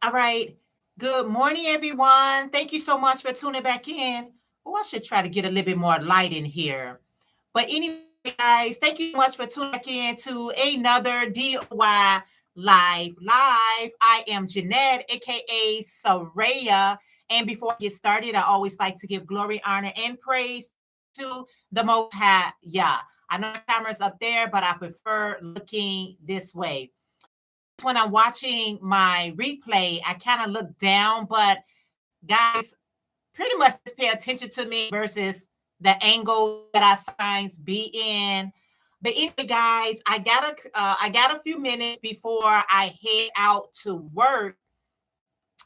All right. Good morning, everyone. Thank you so much for tuning back in. Oh, I should try to get a little bit more light in here. But anyway, guys, thank you so much for tuning back in to another DOY Live. I am Jeanette, aka Sarayah. And before I get started, I always like to give glory, honor, and praise to the Most High. Yeah, I know the camera's up there, but I prefer looking this way. Sometimes when I'm watching my replay, I kind of look down, but guys, pretty much just pay attention to me versus the angle that I sometimes be in. But anyway, guys, I got a few minutes before I head out to work,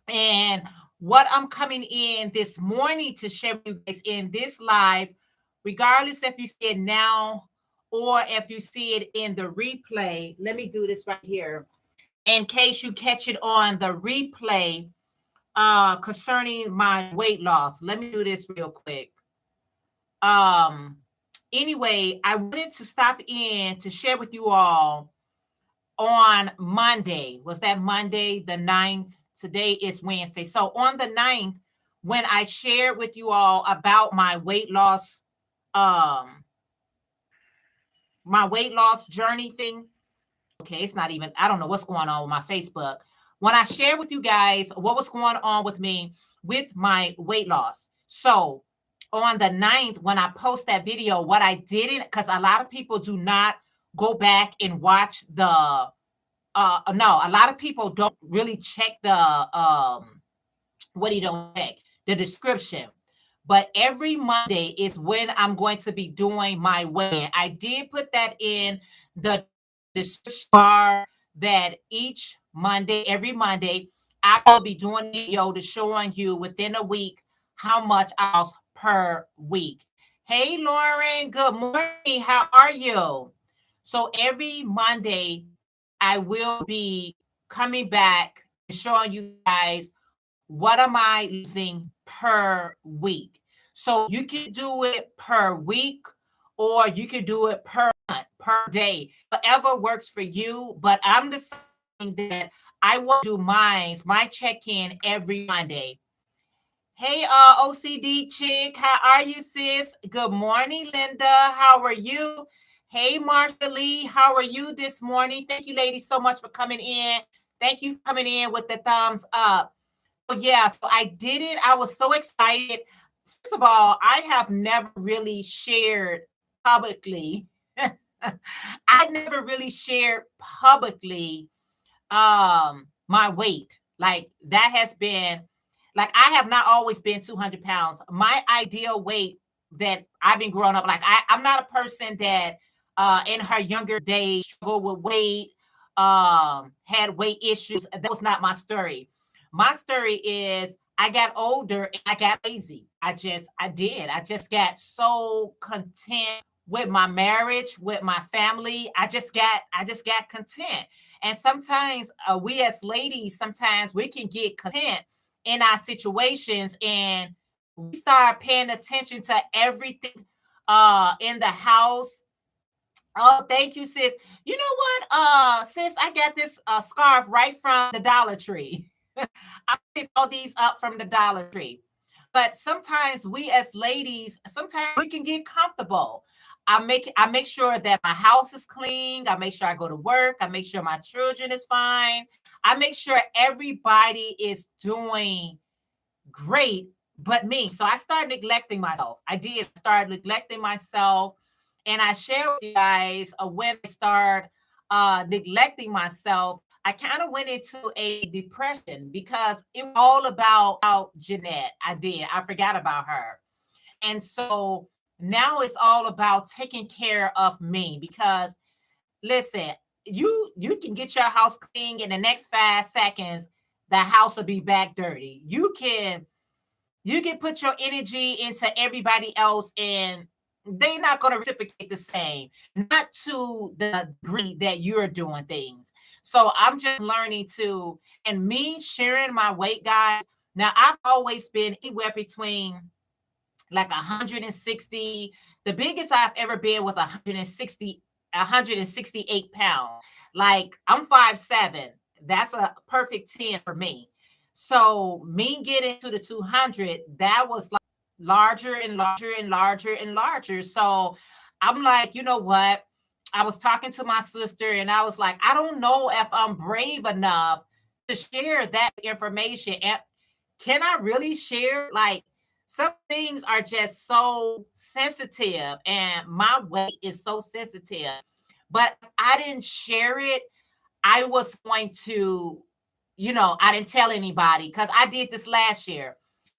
and what I'm coming in this morning to share with you guys in this live, regardless if you see it now or if you see it in the replay. Let me do this right here in case you catch it on the replay concerning my weight loss. Let me do this real quick. Um anyway, I wanted to stop in to share with you all on Monday. Was that Monday the 9th? Today is Wednesday. So on the 9th, when I shared with you all about um my weight loss journey thing. Okay, it's not even, I don't know what's going on with my Facebook. When I share with you guys what was going on with me with my weight loss. So on the 9th, when I post that video, what I didn't, because a lot of people do not go back and watch no, a lot of people don't really check what do you don't check? The description. But every Monday is when I'm going to be doing my weigh-in. I did put that in the description bar that each Monday, every Monday, I will be doing a video to showing you within a week how much I lost per week. Hey, Lauren, good morning. How are you? So every Monday, I will be coming back and showing you guys what am I losing per week. So you can do it per week or you can do it per month, per day, whatever works for you. But I'm deciding that I will do my check-in every Monday. Hey, OCD chick, how are you, sis? Good morning, Linda. How are you? Hey, Marsha Lee, how are you this morning? Thank you, ladies, so much for coming in. Thank you for coming in with the thumbs up. So yeah, so I did it. I was so excited. First of all, I have never really shared publicly. I never really shared publicly my weight. Like that has been like I have not always been 200 pounds. My ideal weight that I've been growing up, like I'm not a person that in her younger days struggled with weight, had weight issues. That was not my story. My story is I got older and I got lazy. I just got so content with my marriage, with my family. I just got content. And sometimes we as ladies, sometimes we can get content in our situations and we start paying attention to everything in the house. Oh, thank you, sis. You know what, sis, I got this scarf right from the Dollar Tree. I picked all these up from the Dollar Tree. But sometimes we as ladies, sometimes we can get comfortable. I make sure that my house is clean. I make sure I go to work. I make sure my children is fine. I make sure everybody is doing great but me. So I started neglecting myself. I did start neglecting myself. And I share with you guys when I start neglecting myself, I kind of went into a depression because it was all about Jeanette. I did. I forgot about her. And so now it's all about taking care of me because listen, you can get your house clean in the next 5 seconds, the house will be back dirty. You can put your energy into everybody else and they're not going to reciprocate the same, not to the degree that you're doing things. So I'm just learning to, and me sharing my weight, guys. Now I've always been anywhere between like 160. The biggest I've ever been was 168 pounds. Like I'm 5'7". That's a perfect 10 for me. So me getting to the 200, that was like larger and larger and larger and larger. So I'm like, you know what? I was talking to my sister and I was like, I don't know if I'm brave enough to share that information. And can I really share? Like, some things are just so sensitive, and my weight is so sensitive. But if I didn't share it, I was going to, I didn't tell anybody because I did this last year.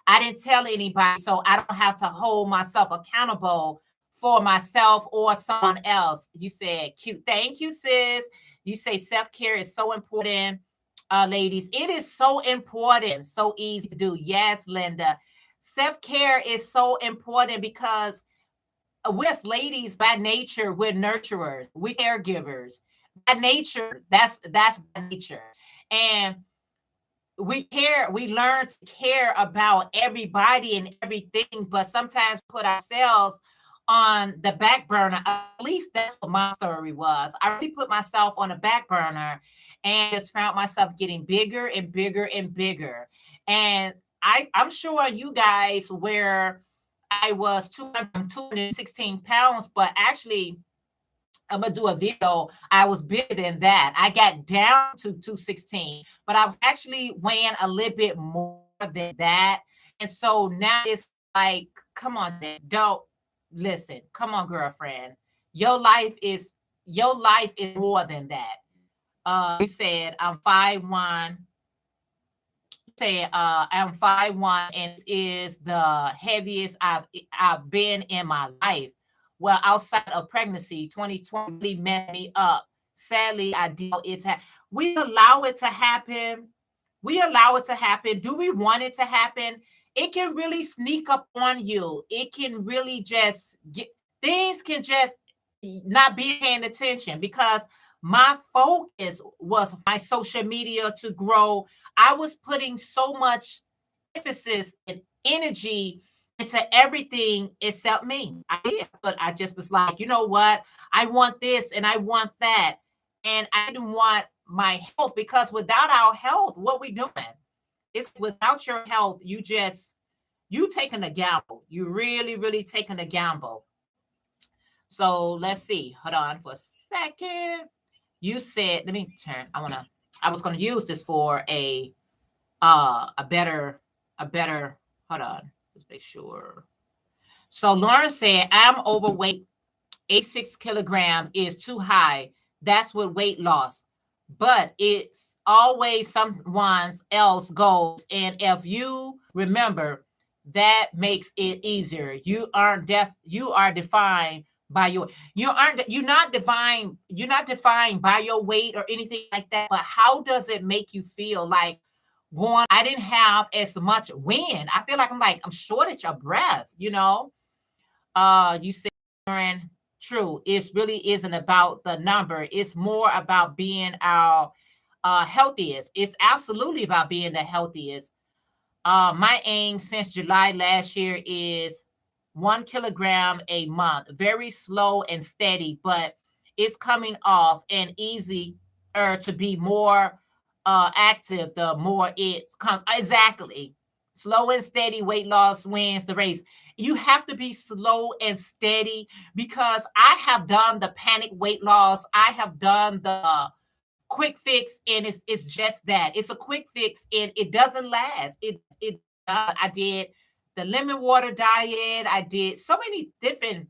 I didn't tell anybody, so I don't have to hold myself accountable for myself or someone else. You said cute. Thank you, sis. You say self care is so important, ladies. It is so important, so easy to do. Yes, Linda. Self care is so important because we as ladies by nature, we're nurturers, we caregivers by nature. That's by nature. And we learn to care about everybody and everything, but sometimes put ourselves on the back burner. At least that's what my story was. I really put myself on the back burner and just found myself getting bigger and bigger and bigger. And I'm sure you guys where I was 216 pounds, but actually I'm gonna do a video. I was bigger than that. I got down to 216, but I was actually weighing a little bit more than that. And so now it's like, come on, don't listen. Come on, girlfriend. Your life is more than that. You said I'm 5'1". Say I'm 5'1", and it is the heaviest I've been in my life. Well, outside of pregnancy, 2020 really messed me up. Sadly, I did it. We allow it to happen. We allow it to happen. Do we want it to happen? It can really sneak up on you. It can really just get things can just not be paying attention because my focus was my social media to grow. I was putting so much emphasis and energy into everything except me. I did, but I just was like, you know what? I want this and I want that. And I didn't want my health because without our health, what we doing? It's without your health, you taking a gamble. You really, really taking a gamble. So let's see. Hold on for a second. You said, let me turn. I was gonna use this for a better hold on. Let's make sure. So Lauren said, I'm overweight. 86 kilograms is too high. That's what weight loss. But it's always someone else goals. And if you remember, that makes it easier. You are defined by you're not defined by your weight or anything like that. But how does it make you feel? Like going, I didn't have as much wind. I feel like I'm shortage of breath. You said, Aaron, true. It really isn't about the number. It's more about being our healthiest. It's absolutely about being the healthiest. My aim since July last year is 1 kilogram a month. Very slow and steady, but it's coming off and easier to be more active the more it comes. Exactly. Slow and steady weight loss wins the race. You have to be slow and steady because I have done the panic weight loss. I have done the quick fix, and it's just that. It's a quick fix and it doesn't last. I did the lemon water diet. I did so many different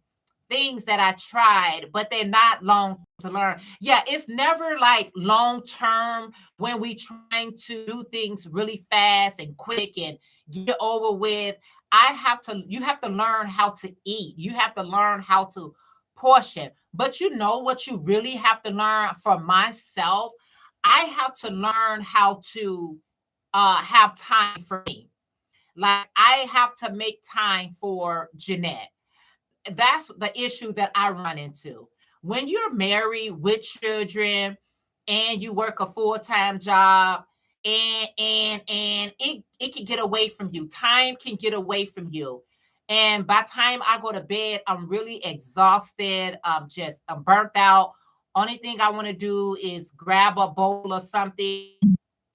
things that I tried, but they're not long to learn. Yeah, it's never like long term when we trying to do things really fast and quick and get over with. You have to learn how to eat. You have to learn how to portion. But you know what you really have to learn for myself? I have to learn how to have time for me. Like I have to make time for Jeanette. That's the issue that I run into. When you're married with children and you work a full-time job and it can get away from you. Time can get away from you. And by the time I go to bed, I'm really exhausted. I'm burnt out. Only thing I want to do is grab a bowl or something,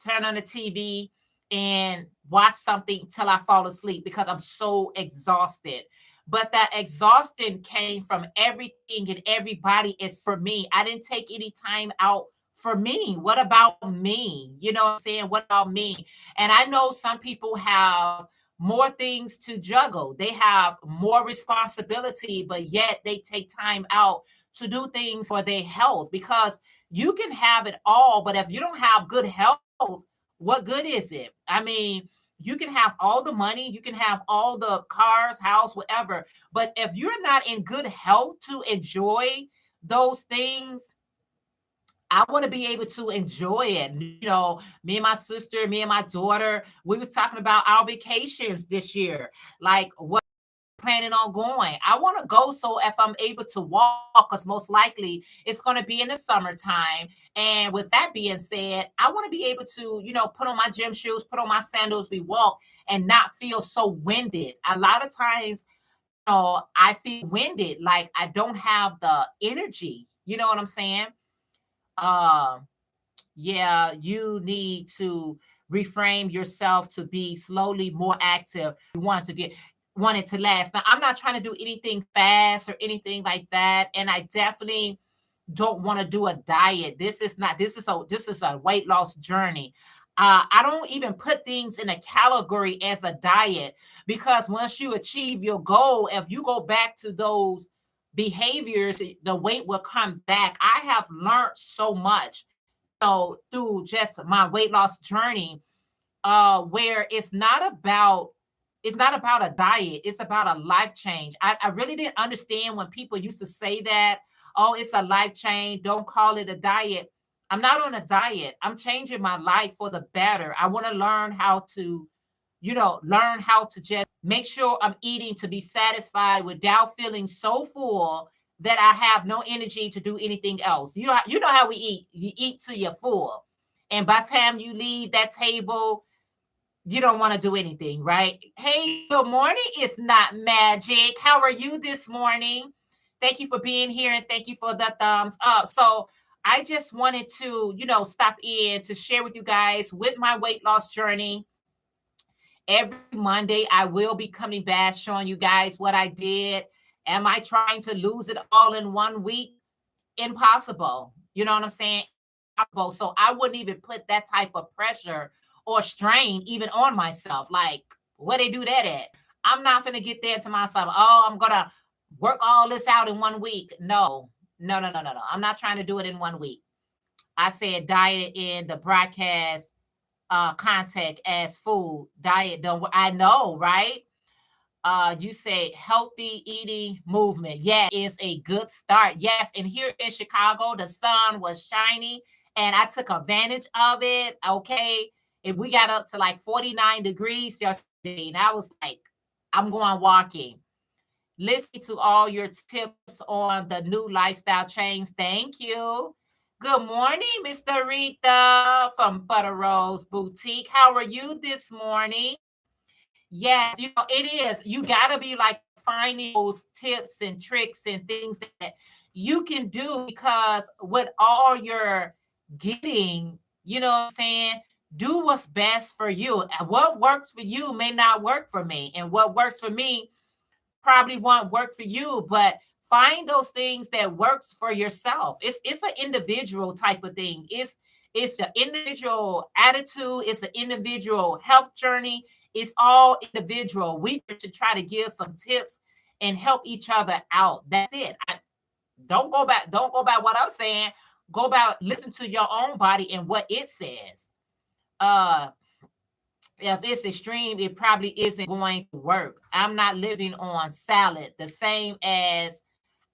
turn on the TV, and watch something till I fall asleep because I'm so exhausted. But that exhaustion came from everything and everybody is for me. I didn't take any time out for me. What about me? You know what I'm saying? What about me? And I know some people have more things to juggle. They have more responsibility, but yet they take time out to do things for their health because you can have it all, but if you don't have good health, what good is it? I mean, you can have all the money, you can have all the cars, house, whatever, but if you're not in good health to enjoy those things, I want to be able to enjoy it. You know, me and my sister, me and my daughter, we was talking about our vacations this year. Like what planning on going. I want to go so if I'm able to walk, because most likely it's going to be in the summertime. And with that being said, I want to be able to, you know, put on my gym shoes, put on my sandals, we walk and not feel so winded. A lot of times, you know, I feel winded, like I don't have the energy. You know what I'm saying? Um, yeah, you need to reframe yourself to be slowly more active. You want it to last. Now, I'm not trying to do anything fast or anything like that. And I definitely don't want to do a diet. This is a weight loss journey. I don't even put things in a category as a diet because once you achieve your goal, if you go back to those behaviors, the weight will come back. I have learned so much, through just my weight loss journey, where it's not about a diet, it's about a life change. I really didn't understand when people used to say that, oh, it's a life change, don't call it a diet. I'm not on a diet. I'm changing my life for the better. I want to learn how to, learn how to just make sure I'm eating to be satisfied without feeling so full that I have no energy to do anything else. You know how we eat. You eat till you're full. And by the time you leave that table, you don't want to do anything, right? Hey, good morning. It's not magic. How are you this morning? Thank you for being here and thank you for the thumbs up. So I just wanted to, stop in to share with you guys with my weight loss journey. Every Monday, I will be coming back showing you guys what I did. Am I trying to lose it all in 1 week? Impossible. You know what I'm saying? Impossible. So I wouldn't even put that type of pressure or strain even on myself. Like, where they do that at? I'm not gonna get there to myself. Oh, I'm gonna work all this out in 1 week. No, no, no, no, no, no. I'm not trying to do it in 1 week. I said diet in the broadcast contact as food. Diet don't I know, right? You say healthy eating movement. Yeah, is a good start. Yes, and here in Chicago, the sun was shiny and I took advantage of it. Okay. And we got up to like 49 degrees yesterday. And I was like, I'm going walking. Listening to all your tips on the new lifestyle change. Thank you. Good morning, Mr. Rita from Butter Rose Boutique. How are you this morning? Yes, it is. You got to be like finding those tips and tricks and things that you can do because with all you're getting, you know what I'm saying? Do what's best for you. And what works for you may not work for me. And what works for me probably won't work for you, but find those things that works for yourself. It's an individual type of thing. It's an individual attitude, it's an individual health journey. It's all individual. We need to try to give some tips and help each other out. That's it. Don't go by what I'm saying. Go about listen to your own body and what it says. Uh if it's extreme, it probably isn't going to work. I'm not living on salad, the same as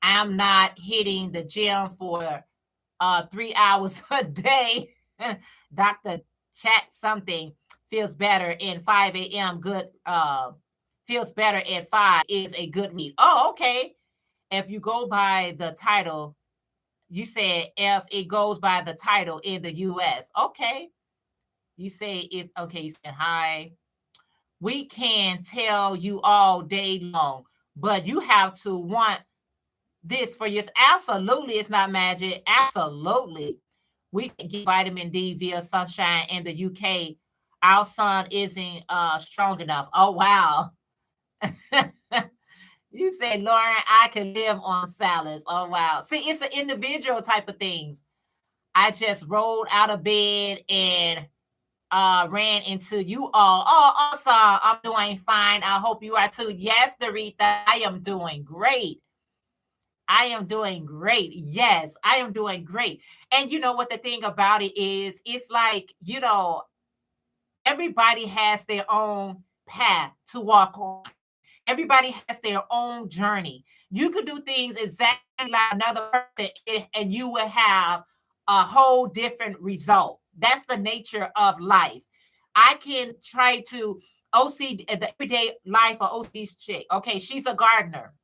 I'm not hitting the gym for 3 hours a day. Dr. Chat something feels better in 5 a.m. Good feels better at 5 is a good read. Oh, okay. If you go by the title, you said if it goes by the title in the US. Okay. You say it's okay. You said hi. We can tell you all day long, but you have to want this for yourself. Absolutely, it's not magic. Absolutely. We can get vitamin D via sunshine in the UK. our son isn't strong enough. Oh wow. You say, Lauren, I can live on salads. Oh wow. See, it's an individual type of things. I just rolled out of bed and ran into you all. Oh, awesome. I'm doing fine. I hope you are too. Yes, Dorita, I am doing great. I am doing great. Yes, I am doing great. And you know what the thing about it is, it's like, everybody has their own path to walk on. Everybody has their own journey. You could do things exactly like another person, and you will have a whole different result. That's the nature of life. I can try to OC the everyday life of OC's chick. Okay, she's a gardener.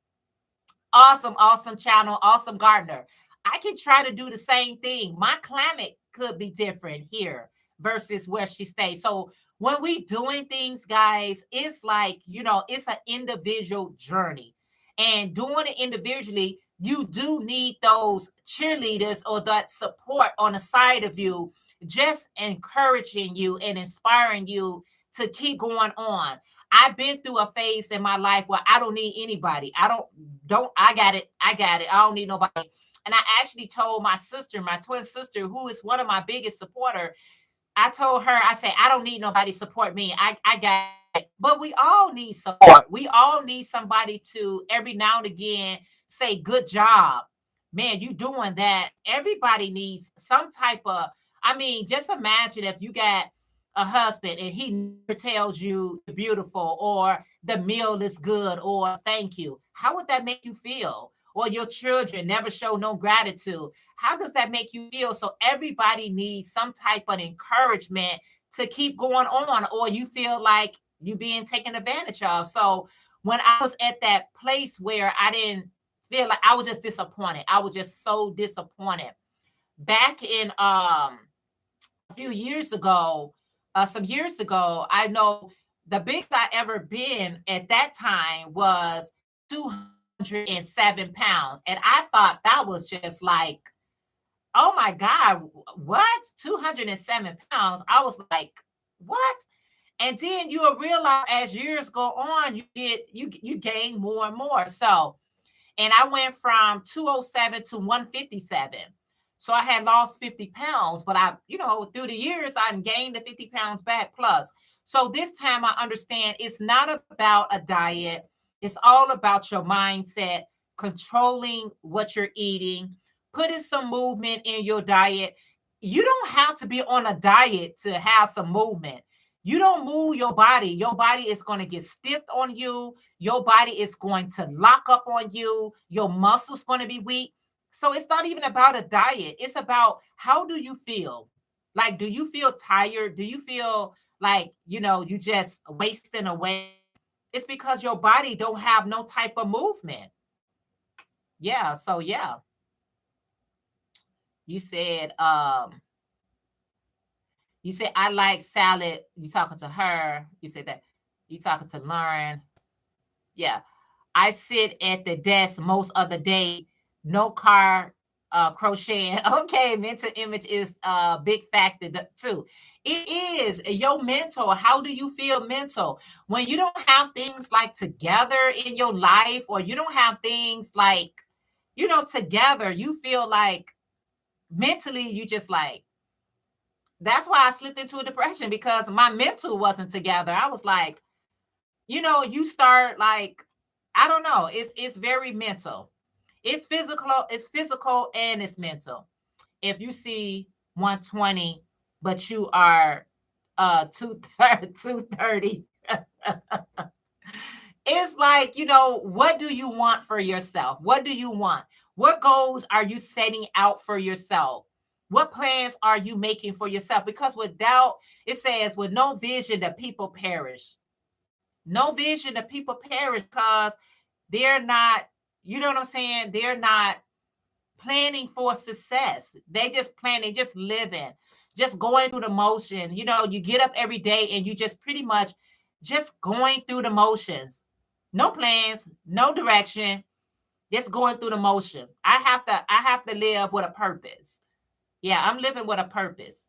Awesome, awesome channel, awesome gardener. I can try to do the same thing. My climate could be different here versus where she stays. So when we doing things, guys, it's like, it's an individual journey. And doing it individually, you do need those cheerleaders or that support on the side of you, just encouraging you and inspiring you to keep going on. I've been through a phase in my life where I don't need anybody. I got it. I got it. I don't need nobody. And I actually told my sister, my twin sister, who is one of my biggest supporter, I told her, I said, I don't need nobody to support me. I got it. But we all need support. We all need somebody to every now and again say, good job. Man, you doing that. Everybody needs some type of, I mean, just imagine if you got a husband and he never tells you you're beautiful or the meal is good or thank you. How would that make you feel? Or your children never show no gratitude. How does that make you feel? So everybody needs some type of encouragement to keep going on, or you feel like you being taken advantage of. So when I was at that place where I didn't feel like, I was just disappointed. I was just so disappointed. Back in a few years ago, some years ago, I know the biggest I ever been at that time was 207 pounds. And I thought that was just like, oh my God, what? 207 pounds. I was like, what? And then you will realize as years go on, you gain more and more. So, and I went from 207 to 157. So I had lost 50 pounds, but through the years, I gained the 50 pounds back plus. So this time I understand it's not about a diet. It's all about your mindset, controlling what you're eating, putting some movement in your diet. You don't have to be on a diet to have some movement. You don't move your body is going to get stiff on you. Your body is going to lock up on you. Your muscles going to be weak. So it's not even about a diet. It's about, how do you feel? Like, do you feel tired? Do you feel like, you just wasting away? It's because your body don't have no type of movement. Yeah. So yeah. You said, I like salad. You talking to her. You said that. You talking to Lauren. Yeah. I sit at the desk most of the day. No car, crocheting. Okay, mental image is a big factor too. It is your mental. How do you feel mental when you don't have things like together in your life, or you don't have things like, together? You feel like mentally, you just like, that's why I slipped into a depression, because my mental wasn't together. I was like, you start like, I don't know. It's very mental. It's physical and it's mental. If you see 120, but you are 230, it's like, what do you want for yourself? What do you want? What goals are you setting out for yourself? What plans are you making for yourself? Because without, it says, with no vision, the people perish. No vision, the people perish because they're not, you know what I'm saying? They're not planning for success. They just planning, just living, just going through the motion. You get up every day and you just pretty much just going through the motions. No plans, no direction, just going through the motion. I have to live with a purpose. Yeah, I'm living with a purpose.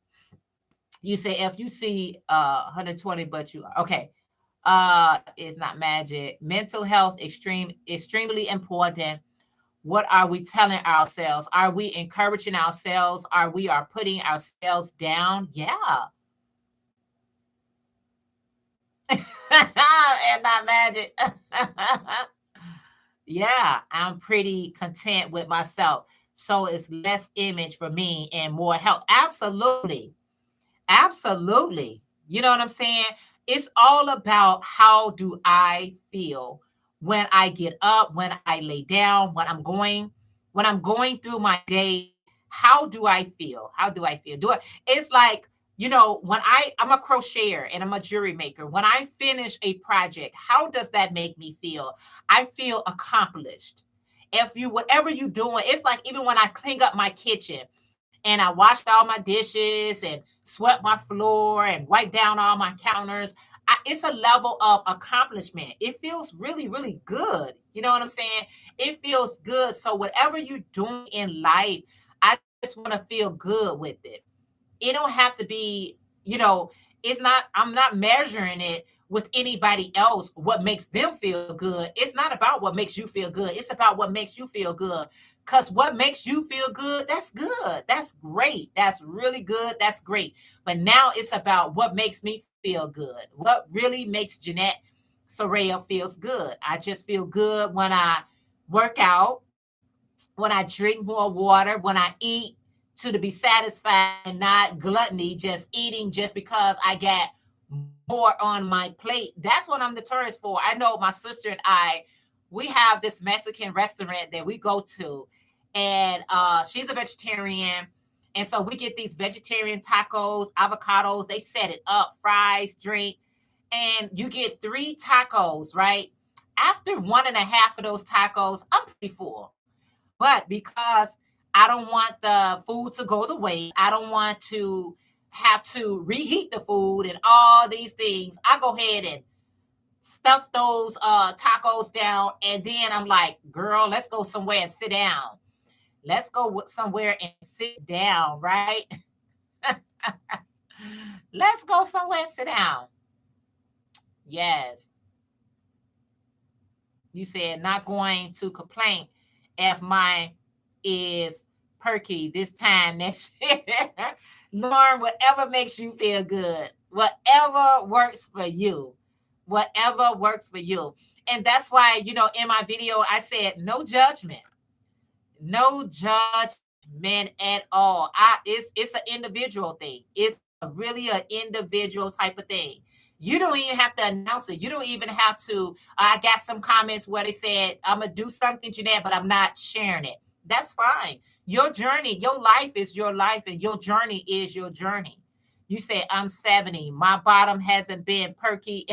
You say if you see 120, but you are okay. It's not magic. Mental health extremely important. What are we telling ourselves? Are we encouraging ourselves? Are we are putting ourselves down? Yeah. And not magic. Yeah, I'm pretty content with myself. So it's less image for me and more help. Absolutely. Absolutely. You know what I'm saying? It's all about how do I feel when I get up, when I lay down, when I'm going through my day, how do I feel? How do I feel? Do I it's like, when I'm a crocheter and I'm a jewelry maker. When I finish a project, how does that make me feel? I feel accomplished. If you whatever you're doing, it's like even when I clean up my kitchen and I washed all my dishes and swept my floor and wiped down all my counters. It's a level of accomplishment. It feels really, really good. You know what I'm saying? It feels good. So, whatever you're doing in life, I just want to feel good with it. It don't have to be, you know, it's not, I'm not measuring it with anybody else, what makes them feel good. It's not about what makes you feel good. It's about what makes you feel good. Because what makes you feel good, that's good. That's great. That's really good. That's great. But now it's about what makes me feel good. What really makes Jeanette Sarayah feels good. I just feel good when I work out, when I drink more water, when I eat to be satisfied and not gluttony, just eating just because I got more on my plate. That's what I'm notorious for. I know my sister and we have this Mexican restaurant that we go to, and she's a vegetarian. And so we get these vegetarian tacos, avocados, they set it up, fries, drink, and you get three tacos, right? After one and a half of those tacos, I'm pretty full. But because I don't want the food to go to waste, I don't want to have to reheat the food and all these things, I go ahead and stuff those tacos down. And then I'm like, girl, let's go somewhere and sit down. Let's go somewhere and sit down, right? Let's go somewhere and sit down. Yes. You said not going to complain if mine is perky this time next year. Learn whatever makes you feel good, whatever works for you, whatever works for you. And that's why, in my video, I said no judgment, no judgment at all. It's an individual thing. It's really an individual type of thing. You don't even have to announce it. You don't even have to. I got some comments where they said, I'm gonna do something, Jeanette, but I'm not sharing it. That's fine. Your journey, your life is your life, and your journey is your journey. You say, I'm 70. My bottom hasn't been perky.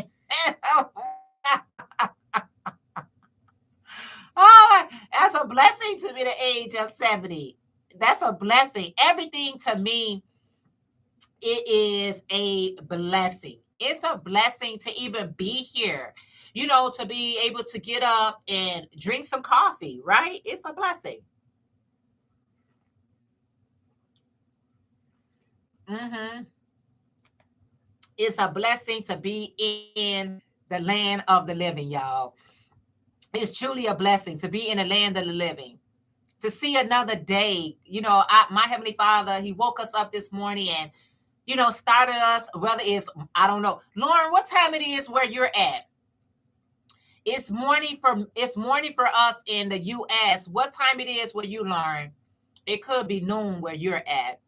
Oh, that's a blessing to be the age of 70. That's a blessing. Everything to me, it is a blessing. It's a blessing to even be here, to be able to get up and drink some coffee, right? It's a blessing. Hmm. It's a blessing to be in the land of the living, y'all. It's truly a blessing to be in the land of the living, to see another day. My Heavenly Father, He woke us up this morning and, started us, whether it's, I don't know. Lauren, what time it is where you're at? It's morning for us in the US. What time it is where you, Lauren? It could be noon where you're at.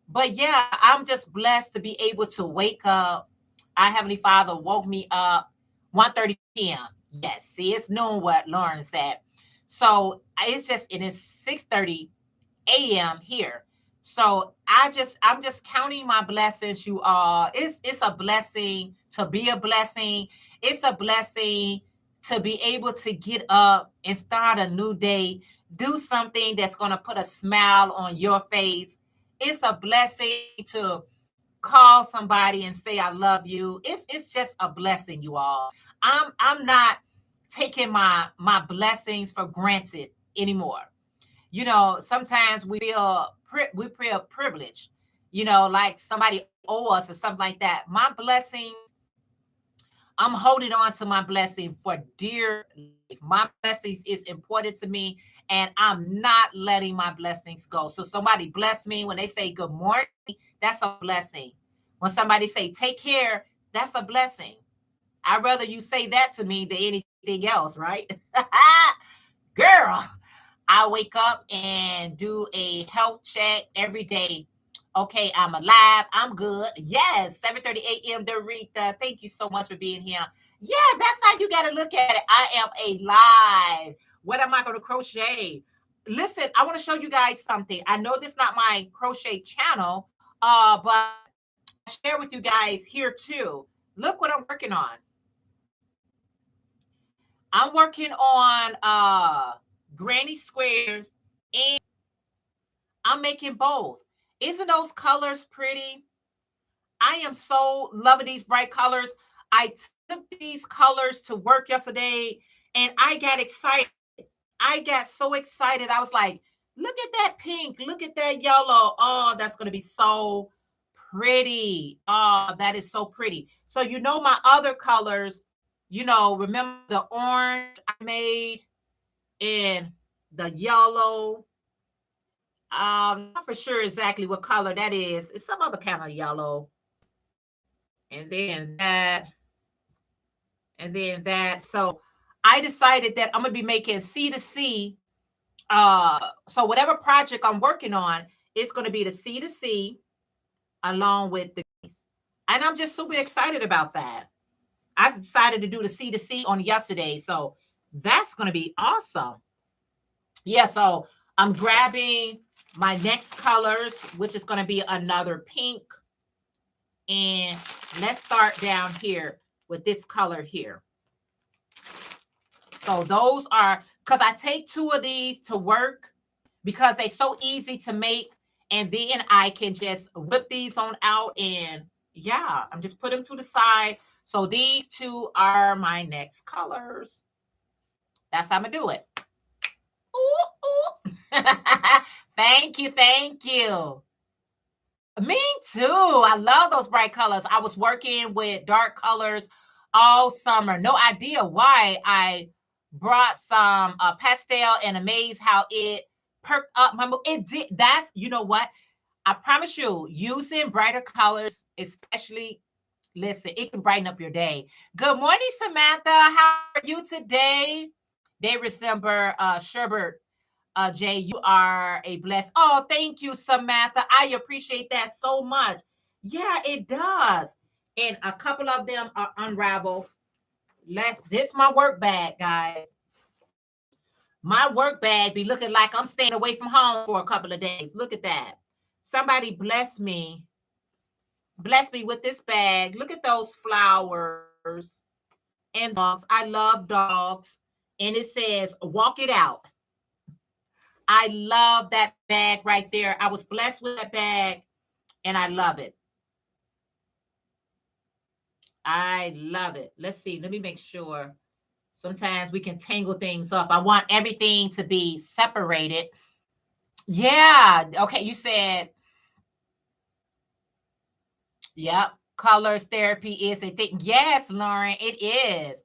But yeah, I'm just blessed to be able to wake up. Our Heavenly Father woke me up 1:30 p.m. Yes, see, it's noon what Lauren said. So it is 6:30 a.m. here. So I'm just counting my blessings, you all. It's a blessing to be a blessing. It's a blessing to be able to get up and start a new day, do something that's going to put a smile on your face. It's a blessing to call somebody and say I love you. It's just a blessing, you all. I'm not taking my blessings for granted anymore. Sometimes we feel privileged. like somebody owe us or something like that. My blessings, I'm holding on to my blessing for dear life. My blessings is important to me, and I'm not letting my blessings go. So somebody bless me when they say good morning, that's a blessing. When somebody say take care, that's a blessing. I'd rather you say that to me than anything else, right? Girl, I wake up and do a health check every day. Okay, I'm alive. I'm good. Yes, 7:30 a.m. Dorita. Thank you so much for being here. Yeah, that's how you got to look at it. I am alive. What am I going to crochet? Listen, I want to show you guys something. I know this is not my crochet channel, but I share with you guys here too. Look what I'm working on. I'm working on granny squares, and I'm making both. Isn't those colors pretty? I am so loving these bright colors. I took these colors to work yesterday and I got excited. I got so excited. I was like, look at that pink. Look at that yellow. Oh, that's going to be so pretty. Oh, that is so pretty. So, my other colors, remember the orange I made and the yellow. Not for sure exactly what color that is. It's some other kind of yellow. And then that, and then that. So I decided that I'm gonna be making C to C. So whatever project I'm working on, it's gonna be the C to C along with the keys. And I'm just super excited about that. I decided to do the C to C on yesterday. So that's gonna be awesome. Yeah, so I'm grabbing my next colors, which is gonna be another pink. And let's start down here with this color here. So those are, because I take two of these to work because they're so easy to make. And then I can just whip these on out and yeah, I'm just put them to the side. So these two are my next colors. That's how I'm going to do it. Ooh, ooh. Thank you. Thank you. Me too. I love those bright colors. I was working with dark colors all summer. No idea why I brought some pastel and amazed how it perked up my mood. It did. That's, you know what? I promise you, using brighter colors, especially, listen, it can brighten up your day. Good morning, Samantha. How are you today? Day December, Sherbert. Jay, you are a blessed. Oh, thank you, Samantha. I appreciate that so much. Yeah, it does. And a couple of them are unraveled. This my work bag, guys. My work bag be looking like I'm staying away from home for a couple of days. Look at that. Somebody bless me. Bless me with this bag. Look at those flowers and dogs. I love dogs. And it says, walk it out. I love that bag right there. I was blessed with that bag and I love it. I love it. Let's see. Let me make sure. Sometimes we can tangle things up. I want everything to be separated. Yeah. Okay. You said, yep. Colors therapy is a thing. Yes, Lauren, it is.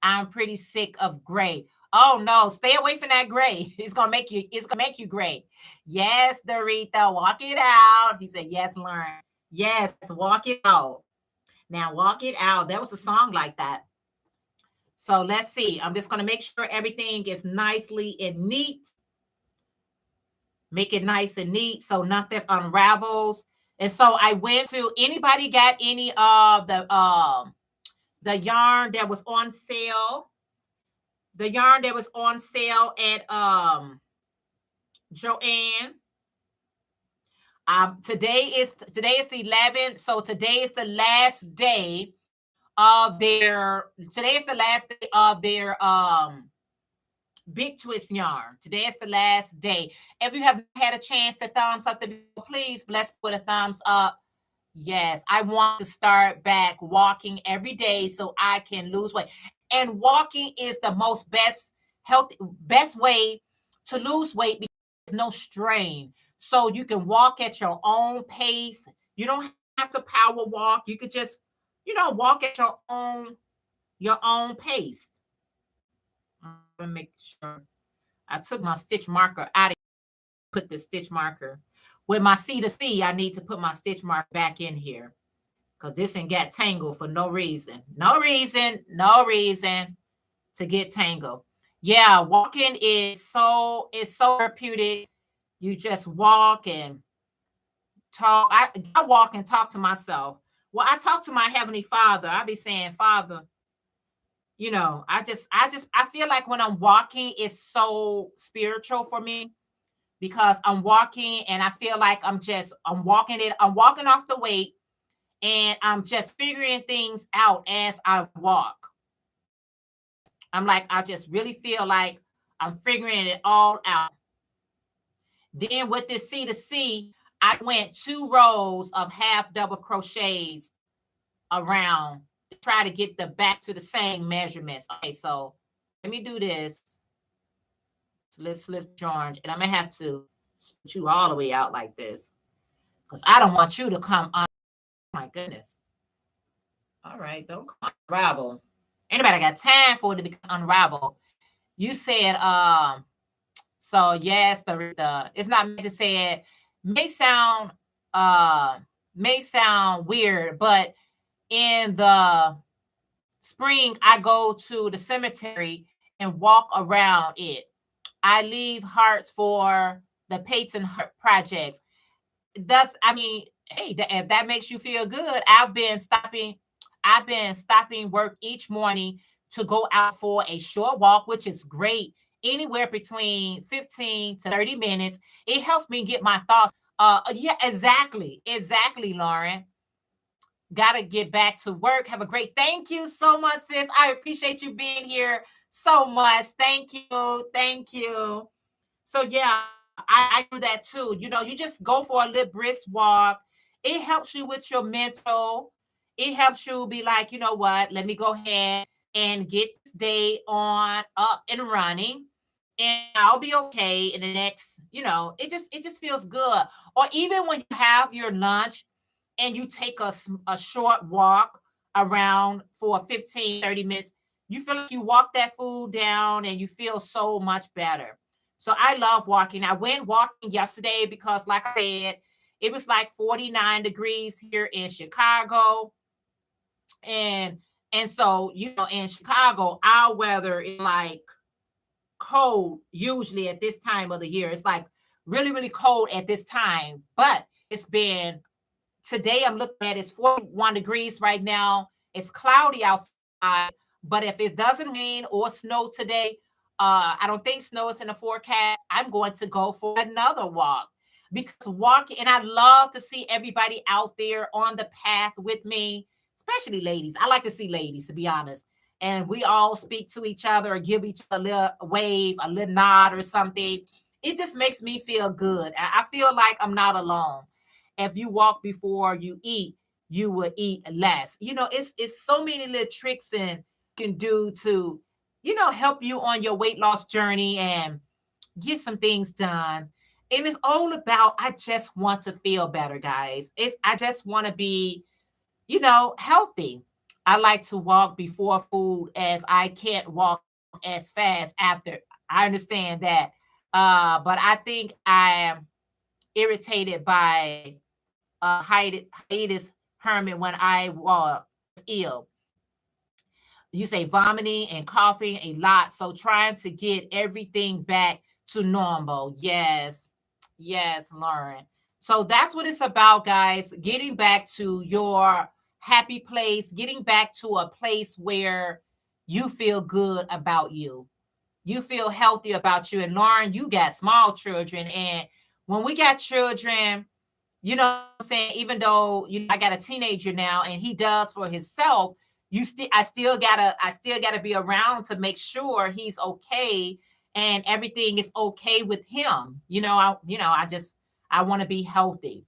I'm pretty sick of gray. Oh no, stay away from that gray. It's gonna make you gray. Yes, Dorita, walk it out. He said, yes, Lauren. Yes, walk it out. Now walk it out. There was a song like that. So let's see. I'm just gonna make sure everything is nicely and neat. Make it nice and neat so nothing unravels. And so I went to, anybody got any of the yarn that was on sale? The yarn that was on sale at Joanne. Today is the 11th, so today is the last day of their big twist yarn. Today is the last day. If you have had a chance to thumbs up the video, please bless with a thumbs up. Yes, I want to start back walking every day so I can lose weight. And walking is the best way to lose weight because there's no strain. So you can walk at your own pace. You don't have to power walk. You could just, walk at your own pace. Let me make sure I took my stitch marker out of put the stitch marker. With my C to C, I need to put my stitch mark back in here because this ain't got tangled for no reason. No reason to get tangled. Yeah, walking is so therapeutic. You just walk and talk. I walk and talk to myself. Well, I talk to my heavenly Father. I be saying, Father, I feel like when I'm walking, it's so spiritual for me because I'm walking and I feel like I'm walking off the weight and I'm just figuring things out as I walk. I'm like, I just really feel like I'm figuring it all out. Then with this C to C, I went 2 rows of half double crochets around to try to get the back to the same measurements. Okay, so let me do this. Slip, orange, and I'm gonna have to put you all the way out like this because I don't want you to come on. My goodness. All right, don't unravel. Anybody got time for it to become unravel? You said so yes, the it's not meant to say it may sound uh may sound weird, but in the spring I go to the cemetery and walk around it. I leave hearts for the Peyton Heart projects. Hey, if that makes you feel good, I've been stopping work each morning to go out for a short walk, which is great. Anywhere between 15 to 30 minutes. It helps me get my thoughts. Yeah, exactly, Lauren. Gotta get back to work. Have a great. Thank you so much, sis. I appreciate you being here so much. Thank you. So yeah, I do that too. You just go for a little brisk walk. It helps you with your mental. It helps you be like, you know what? Let me go ahead and get this day on up and running, and I'll be okay in the next. It just feels good. Or even when you have your lunch and you take a short walk around for 15, 30 minutes, you feel like you walk that food down and you feel so much better. So I love walking. I went walking yesterday because, like I said, it was like 49 degrees here in Chicago. And so, in Chicago, our weather is like cold usually at this time of the year. It's like really, really cold at this time. But it's been today, I'm looking at it's 41 degrees right now. It's cloudy outside, but if it doesn't rain or snow today, I don't think snow is in the forecast. I'm going to go for another walk because walking, and I love to see everybody out there on the path with me, especially ladies. I like to see ladies, to be honest. And we all speak to each other or give each other a little wave, a little nod or something. It just makes me feel good. I feel like I'm not alone. If you walk before you eat, you will eat less. It's so many little tricks and can do to, help you on your weight loss journey and get some things done. And it's all about I just want to feel better, guys. I just want to be, healthy. I like to walk before food as I can't walk as fast after. I understand that. But I think I am irritated by hiatus Herman when I was ill. You say vomiting and coughing a lot. So trying to get everything back to normal. Yes, Lauren. So that's what it's about, guys. Getting back to your happy place, getting back to a place where you feel good about you. You feel healthy about you. And Lauren, you got small children. And when we got children, what I'm saying, even though I got a teenager now and he does for himself, I still gotta be around to make sure he's okay and everything is okay with him. I want to be healthy.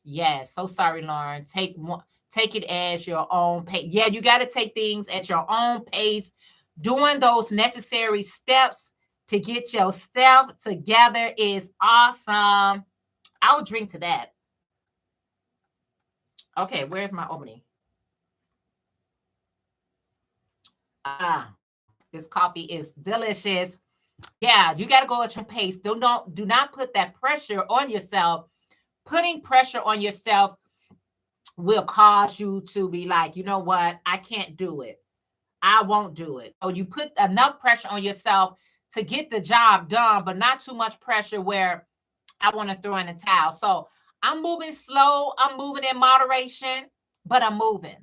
Yes, so sorry, Lauren. Take it as your own pace. Yeah, you got to take things at your own pace, doing those necessary steps to get yourself together is awesome. I'll drink to that. Okay, where's my opening? Ah, this coffee is delicious. Yeah, you got to go at your pace. Do not put that pressure on yourself. Putting pressure on yourself will cause you to be like, you know what? I can't do it. I won't do it. So you put enough pressure on yourself to get the job done, but not too much pressure where I want to throw in the towel. So I'm moving slow. I'm moving in moderation, but I'm moving.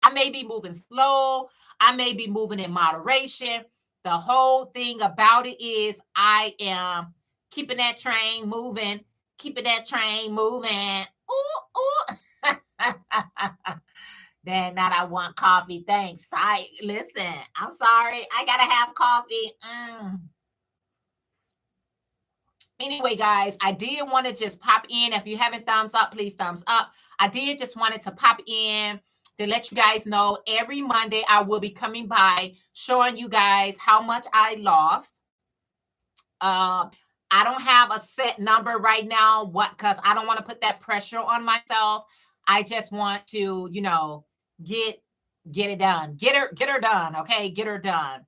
I may be moving slow. I may be moving in moderation. The whole thing about it is I am keeping that train moving, keeping that train moving. Ooh, ooh. Then not I want coffee. Thanks. I listen. I'm sorry. I gotta have coffee. Anyway, guys, I did want to just pop in. If you haven't thumbs up, please thumbs up. I did just wanted to pop in to let you guys know every Monday I will be coming by showing you guys how much I lost. I don't have a set number right now, because I don't want to put that pressure on myself. I just want to, get it done. Get her done. Okay, get her done.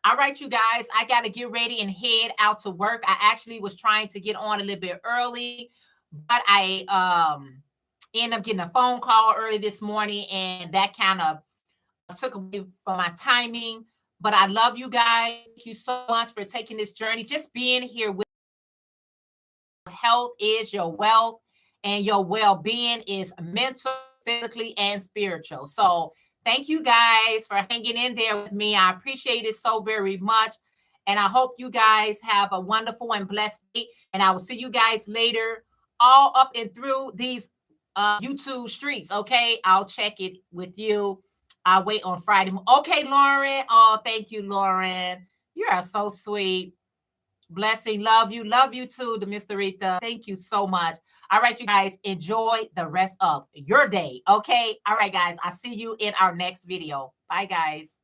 All right, you guys, I got to get ready and head out to work. I actually was trying to get on a little bit early, but I ended up getting a phone call early this morning, and that kind of took away from my timing. But I love you guys. Thank you so much for taking this journey, just being here with. Health is your wealth, and your well-being is mental, physically, and spiritual. So thank you guys for hanging in there with me. I appreciate it so very much, and I hope you guys have a wonderful and blessed day, and I will see you guys later, all up and through these YouTube streets. Okay, I'll check it with you. I'll wait on Friday. Okay, Lauren. Oh, thank you, Lauren. You are so sweet. Blessing. Love you too, the Miss Rita. Thank you so much. All right, you guys, enjoy the rest of your day. Okay. All right, guys. I'll see you in our next video. Bye, guys.